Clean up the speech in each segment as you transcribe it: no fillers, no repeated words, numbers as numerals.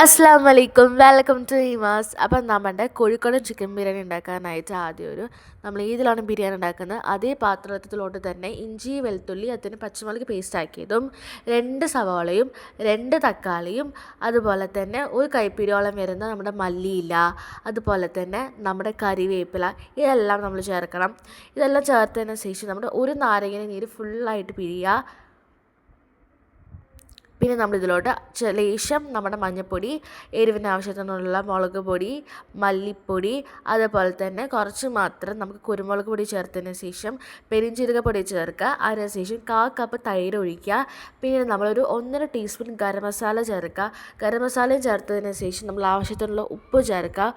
അസ്സാം വലൈക്കും, welcome to ഹിമാസ്. അപ്പം നമ്മുടെ കോഴിക്കോടൻ ചിക്കൻ ബിരിയാണി ഉണ്ടാക്കാനായിട്ട് ആദ്യം നമ്മൾ ഏതിലാണ് ബിരിയാണി ഉണ്ടാക്കുന്നത് അതേ പാത്രത്തിലോട്ട് തന്നെ ഇഞ്ചി വെളുത്തുള്ളി അതിന് പച്ചമുളക് പേസ്റ്റ് ആക്കിയതും 2 സവാളയും 2 തക്കാളിയും അതുപോലെ തന്നെ ഒരു കൈപ്പിടിയോളം വരുന്ന നമ്മുടെ മല്ലിയില, അതുപോലെ തന്നെ നമ്മുടെ കറിവേപ്പില, ഇതെല്ലാം നമ്മൾ ചേർക്കണം. ഇതെല്ലാം ചേർത്തതിന് ശേഷം നമ്മുടെ ഒരു നാരങ്ങ നീര് ഫുള്ളായിട്ട് പിഴിയുക. പിന്നെ നമ്മളിതിലോട്ട് ലേശം നമ്മുടെ മഞ്ഞൾപ്പൊടി, എരിവിന് ആവശ്യത്തിനുള്ള മുളക് പൊടി, മല്ലിപ്പൊടി, അതുപോലെ തന്നെ കുറച്ച് മാത്രം നമുക്ക് കുരുമുളക് പൊടി ചേർത്തതിന് ശേഷം പെരിഞ്ജീരകപ്പൊടി ചേർക്കുക. അതിനുശേഷം 1/4 കപ്പ് തൈര് ഒഴിക്കുക. പിന്നെ നമ്മളൊരു 1.5 ടീസ്പൂൺ ഗരം മസാല ചേർക്കുക. ഗരം മസാലയും ചേർത്തതിന് ശേഷം നമ്മൾ ആവശ്യത്തിനുള്ള ഉപ്പ് ചേർക്കുക.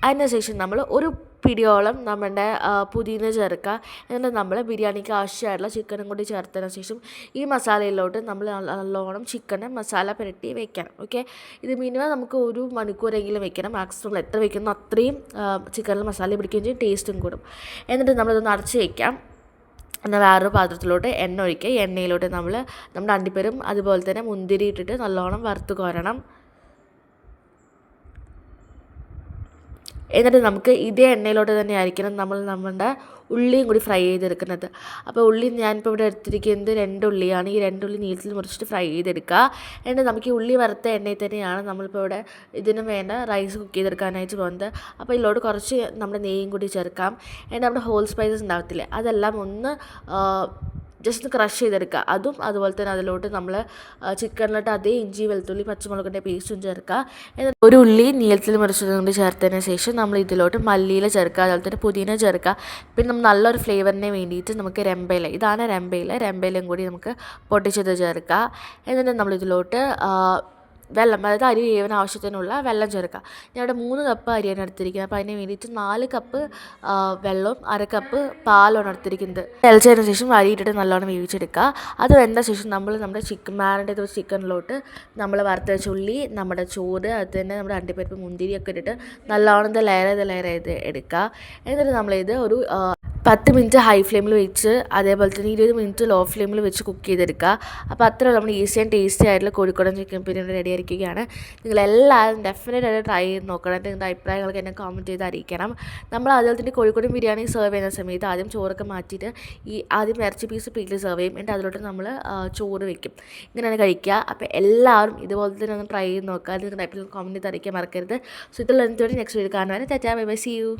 അതിനുശേഷം നമ്മൾ ഒരു പിടിയോളം നമ്മുടെ പുതിന ചേർക്കുക. എന്നിട്ട് നമ്മൾ ബിരിയാണിക്ക് ആവശ്യമായിട്ടുള്ള ചിക്കനും കൂടി ചേർത്തതിന് ശേഷം ഈ മസാലയിലോട്ട് നമ്മൾ നല്ലോണം ചിക്കന് മസാല പുരട്ടി വെക്കണം. ഓക്കെ, ഇത് മിനിമം നമുക്ക് 1 മണിക്കൂറെങ്കിലും വെക്കണം. മാക്സിമം എത്ര വെക്കുന്നു അത്രയും ചിക്കനിൽ മസാല പിടിക്കുകയും ചെയ്യും, ടേസ്റ്റും കൂടും. എന്നിട്ട് നമ്മളിതൊന്ന് അടച്ച് വയ്ക്കാം. എന്നാൽ വേറൊരു പാത്രത്തിലോട്ട് എണ്ണ ഒഴിക്കുക. എണ്ണയിലോട്ട് നമ്മൾ നമ്മുടെ അണ്ടിപ്പരും അതുപോലെ തന്നെ മുന്തിരി ഇട്ടിട്ട് നല്ലോണം വറുത്ത് കോരണം. എന്നിട്ട് നമുക്ക് ഇതേ എണ്ണയിലോട്ട് തന്നെ ആയിരിക്കണം നമ്മുടെ ഉള്ളിയും കൂടി ഫ്രൈ ചെയ്തെടുക്കുന്നത്. അപ്പോൾ ഉള്ളി ഞാനിപ്പോൾ ഇവിടെ എടുത്തിരിക്കുന്നത് 2 ഉള്ളിയാണ്. ഈ 2 ഉള്ളി നീളത്തിൽ മുറിച്ചിട്ട് ഫ്രൈ ചെയ്തെടുക്കുക. എന്നിട്ട് നമുക്ക് ഈ ഉള്ളി വറുത്ത എണ്ണയിൽ തന്നെയാണ് നമ്മളിപ്പോൾ ഇവിടെ ഇതിന് വേണ്ട റൈസ് കുക്ക് ചെയ്തെടുക്കാനായിട്ട് പോകുന്നത്. അപ്പോൾ ഇതിലോട്ട് കുറച്ച് നമ്മുടെ നെയ്യും കൂടി ചേർക്കാം. എന്നിട്ട് നമ്മുടെ ഹോൾ സ്പൈസസ് ഉണ്ടാകത്തില്ലേ, അതെല്ലാം ഒന്ന് ജസ്റ്റ് ക്രഷ് ചെയ്തെടുക്കുക. അതുപോലെ തന്നെ അതിലോട്ട് നമ്മൾ ചിക്കനിലോട്ട് അതേ ഇഞ്ചി വെളുത്തുള്ളി പച്ചമുളകിൻ്റെ പേസ്റ്റും ചേർക്കുക. എന്നിട്ട് ഒരു ഉള്ളി നീളത്തിൽ മുറിച്ചതും കൊണ്ട് ചേർത്തതിന് ശേഷം നമ്മൾ ഇതിലോട്ട് മല്ലിയില ചേർക്കുക, അതുപോലെ തന്നെ പുതിന ചേർക്കുക. പിന്നെ നമ്മൾ നല്ലൊരു ഫ്ലേവറിന് വേണ്ടിയിട്ട് നമുക്ക് രമ്പയില, ഇതാണ് രമ്പയിലയും കൂടി നമുക്ക് പൊട്ടിച്ചത് ചേർക്കുക. എന്നിട്ട് നമ്മളിതിലോട്ട് വെള്ളം, അതായത് അരി വേവാൻ ആവശ്യത്തിനുള്ള വെള്ളം ചേർക്കുക. ഞാനിവിടെ 3 കപ്പ് അരിയാണ് എടുത്തിരിക്കുന്നത്. അപ്പോൾ അതിന് വേണ്ടിയിട്ട് 4 കപ്പ് വെള്ളവും 1/2 കപ്പ് പാലാണ് എടുത്തിരിക്കുന്നത്. തിളച്ചതിന് ശേഷം അരി ഇട്ടിട്ട് നല്ലോണം വേവിച്ചെടുക്കുക. അത് വെന്ത ശേഷം നമ്മുടെ മാരിനേറ്റ് ചെയ്ത ചിക്കനിലോട്ട് നമ്മൾ വറുത്ത വെച്ച ഉള്ളി, നമ്മുടെ ചോറ്, അത് തന്നെ നമ്മുടെ അണ്ടിപ്പരിപ്പ് മുന്തിരിയൊക്കെ ഇട്ടിട്ട് നല്ലോണം ലെയർ ചെയ്ത് എടുക്കുക. എന്നിട്ട് നമ്മളിത് ഒരു 10 മിനിറ്റ് ഹൈ ഫ്ലെയിമിൽ വെച്ച് അതേപോലെ തന്നെ 20 മിനിറ്റ് ലോ ഫ്ലെയിമിൽ വെച്ച് കുക്ക് ചെയ്തെടുക്കുക. അപ്പോൾ അത്ര നമ്മൾ ഈസി ആൻഡ് ടേസ്റ്റി ആയിട്ടുള്ള കോഴിക്കോടൻ ചിക്കൻ ബിരിയാണി റെഡി ആയിരിക്കുകയാണ്. നിങ്ങളെല്ലാവരും ഡെഫിനറ്റായിട്ട് ട്രൈ ചെയ്ത് നോക്കണം. നിങ്ങളുടെ അഭിപ്രായങ്ങൾക്ക് എന്നെ കമൻറ്റ് ചെയ്ത് അറിയിക്കണം. നമ്മൾ അതുപോലെ തന്നെ കോഴിക്കോടൻ ബിരിയാണി സെർവ് ചെയ്യുന്ന സമയത്ത് ആദ്യം ചോറൊക്കെ മാറ്റിയിട്ട് ആദ്യം ഇറച്ചി പീസ് പ്ലേറ്റിൽ സെർവ് ചെയ്യും. എന്നിട്ട് അതിലോട്ട് നമ്മൾ ചോറ് വെക്കും. ഇങ്ങനെയാണ് കഴിക്കുക. അപ്പോൾ എല്ലാവരും ഇതുപോലെ തന്നെ ഒന്ന് ട്രൈ ചെയ്ത് നോക്കുക. നിങ്ങളുടെ അഭിപ്രായം കമൻറ്റ് ചെയ്ത് അറിയിക്കാൻ മറക്കരുത്. സോ ഇതിൽ നെക്സ്റ്റ് വീഡിയോ കാണുവാൻ tata, bye bye, see U.